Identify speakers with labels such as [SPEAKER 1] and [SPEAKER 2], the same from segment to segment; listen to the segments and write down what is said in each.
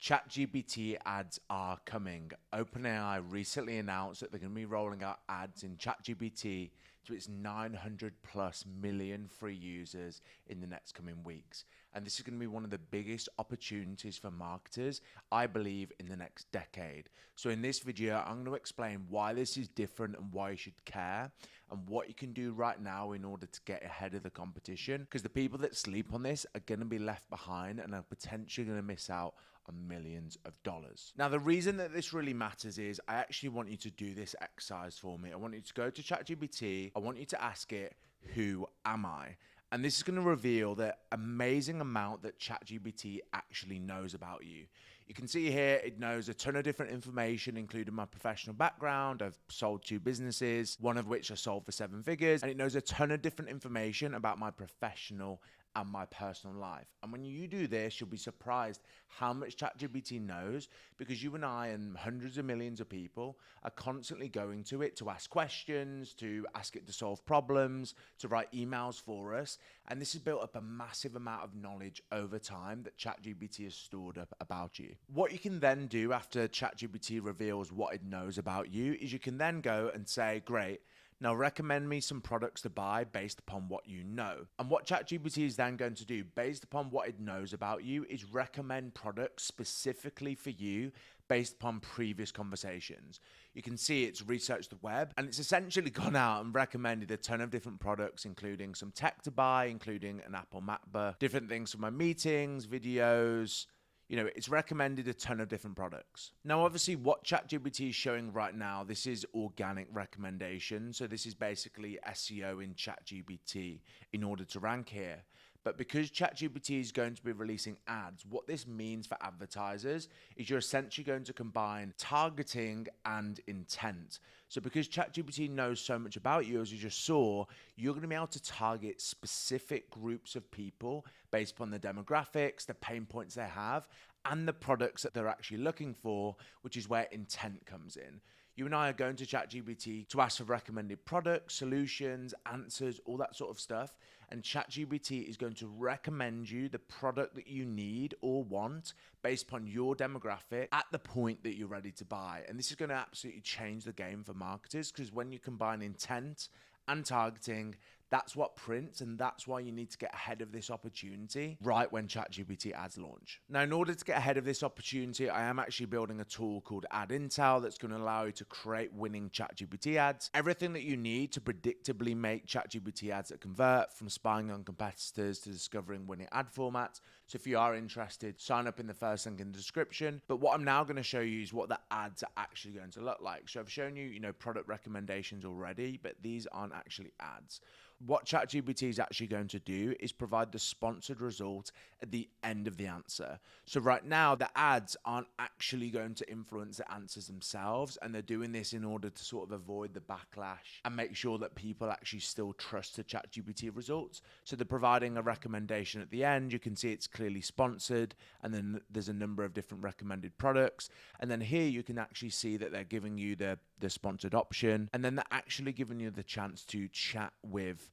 [SPEAKER 1] ChatGPT ads are coming. OpenAI recently announced that they're going to be rolling out ads in ChatGPT to its 900 plus million free users in the next coming weeks. And this is going to be one of the biggest opportunities for marketers, I believe, in the next decade. So in this video, I'm going to explain why this is different and why you should care and what you can do right now in order to get ahead of the competition. Because the people that sleep on this are going to be left behind and are potentially going to miss out on millions of dollars. Now, the reason that this really matters is I actually want you to do this exercise for me. I want you to go to ChatGPT. I want you to ask it, who am I? And this is going to reveal the amazing amount that ChatGPT actually knows about you. You can see here, it knows a ton of different information, including my professional background. I've sold 2 businesses, one of which I sold for 7 figures. And it knows a ton of different information about my professional and my personal life. And when you do this, you'll be surprised how much ChatGPT knows, because you and I and hundreds of millions of people are constantly going to it to ask questions, to ask it to solve problems, to write emails for us. And this has built up a massive amount of knowledge over time that ChatGPT has stored up about you. What you can then do after ChatGPT reveals what it knows about you is you can then go and say, great, now recommend me some products to buy based upon what you know. And what ChatGPT is then going to do based upon what it knows about you is recommend products specifically for you based upon previous conversations. You can see it's researched the web and it's essentially gone out and recommended a ton of different products, including some tech to buy, including an Apple MacBook, different things for my meetings, videos. You know, it's recommended a ton of different products. Now, obviously, what ChatGPT is showing right now, this is organic recommendation. So this is basically SEO in ChatGPT in order to rank here. But because ChatGPT is going to be releasing ads, what this means for advertisers is you're essentially going to combine targeting and intent. So because ChatGPT knows so much about you, as you just saw, you're going to be able to target specific groups of people based upon the demographics, the pain points they have, and the products that they're actually looking for, which is where intent comes in. You and I are going to ChatGPT to ask for recommended products, solutions, answers, all that sort of stuff. And ChatGPT is going to recommend you the product that you need or want based upon your demographic at the point that you're ready to buy. And this is going to absolutely change the game for marketers, because when you combine intent and targeting, that's what prints, and that's why you need to get ahead of this opportunity right when ChatGPT ads launch. Now, in order to get ahead of this opportunity, I am actually building a tool called Ad Intel that's going to allow you to create winning ChatGPT ads. Everything that you need to predictably make ChatGPT ads that convert, from spying on competitors to discovering winning ad formats. So if you are interested, sign up in the first link in the description. But what I'm now going to show you is what the ads are actually going to look like. So I've shown you, product recommendations already, but these aren't actually ads. What ChatGPT is actually going to do is provide the sponsored result at the end of the answer. So right now, the ads aren't actually going to influence the answers themselves, and they're doing this in order to sort of avoid the backlash and make sure that people actually still trust the ChatGPT results. So they're providing a recommendation at the end. You can see it's clearly sponsored, and then there's a number of different recommended products. And then here you can actually see that they're giving you the sponsored option, and then they're actually giving you the chance to chat with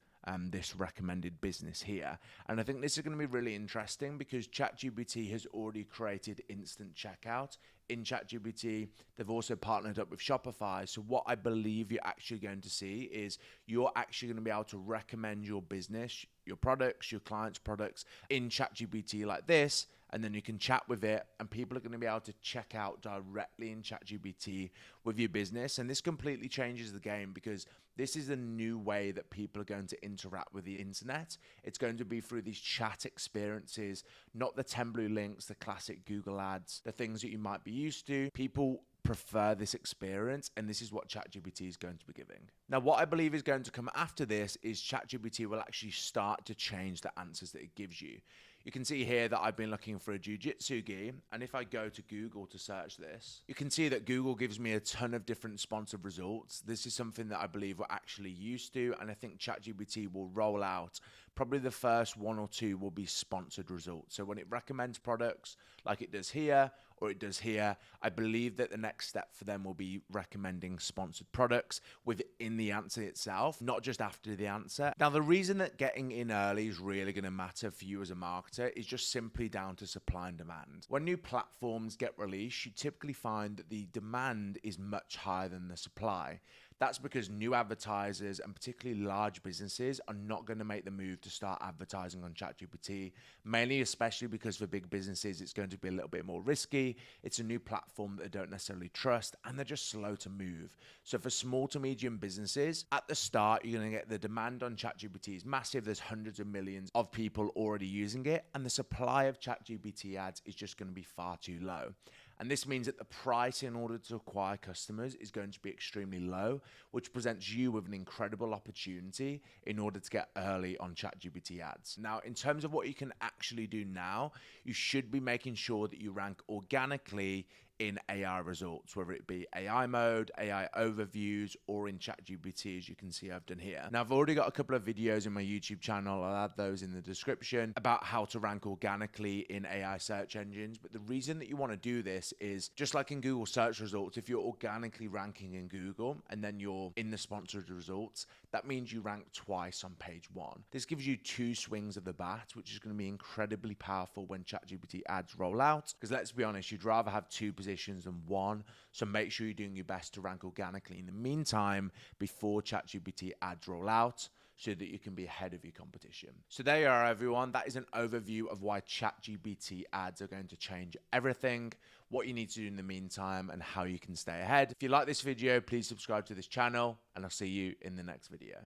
[SPEAKER 1] this recommended business here. And I think this is going to be really interesting because ChatGPT has already created instant checkout in ChatGPT. They've also partnered up with Shopify. So what I believe you're actually going to see is you're actually going to be able to recommend your business, your products, your clients' products in ChatGPT like this. And then you can chat with it, and people are going to be able to check out directly in ChatGPT with your business. And this completely changes the game, because this is a new way that people are going to interact with the internet. It's going to be through these chat experiences, not the 10 blue links, the classic Google ads, the things that you might be used to. People prefer this experience, and this is what ChatGPT is going to be giving. Now, what I believe is going to come after this is ChatGPT will actually start to change the answers that it gives you. You can see here that I've been looking for a jiu-jitsu gi, and if I go to Google to search this, you can see that Google gives me a ton of different sponsored results. This is something that I believe we're actually used to, and I think ChatGPT will roll out. Probably the first 1 or 2 will be sponsored results. So when it recommends products like it does here or it does here. I believe that the next step for them will be recommending sponsored products within the answer itself, not just after the answer. Now, the reason that getting in early is really going to matter for you as a marketer is just simply down to supply and demand. When new platforms get released, you typically find that the demand is much higher than the supply. That's because new advertisers and particularly large businesses are not going to make the move to start advertising on ChatGPT, mainly especially because for big businesses, it's going to be a little bit more risky. It's a new platform that they don't necessarily trust, and they're just slow to move. So for small to medium businesses, at the start, you're going to get the demand on ChatGPT is massive. There's hundreds of millions of people already using it, and the supply of ChatGPT ads is just going to be far too low. And this means that the price in order to acquire customers is going to be extremely low, which presents you with an incredible opportunity in order to get early on ChatGPT ads. Now, in terms of what you can actually do now, you should be making sure that you rank organically in AI results, whether it be AI mode, AI overviews, or in ChatGPT, as you can see I've done here. Now, I've already got a couple of videos in my YouTube channel. I'll add those in the description about how to rank organically in AI search engines. But the reason that you want to do this is just like in Google search results, if you're organically ranking in Google and then you're in the sponsored results, that means you rank twice on page one. This gives you two swings of the bat, which is going to be incredibly powerful when ChatGPT ads roll out. Because let's be honest, you'd rather have two positions than one. So make sure you're doing your best to rank organically in the meantime before ChatGPT ads roll out, so that you can be ahead of your competition. So there you are, everyone. That is an overview of why ChatGPT ads are going to change everything, what you need to do in the meantime, and how you can stay ahead. If you like this video, please subscribe to this channel, and I'll see you in the next video.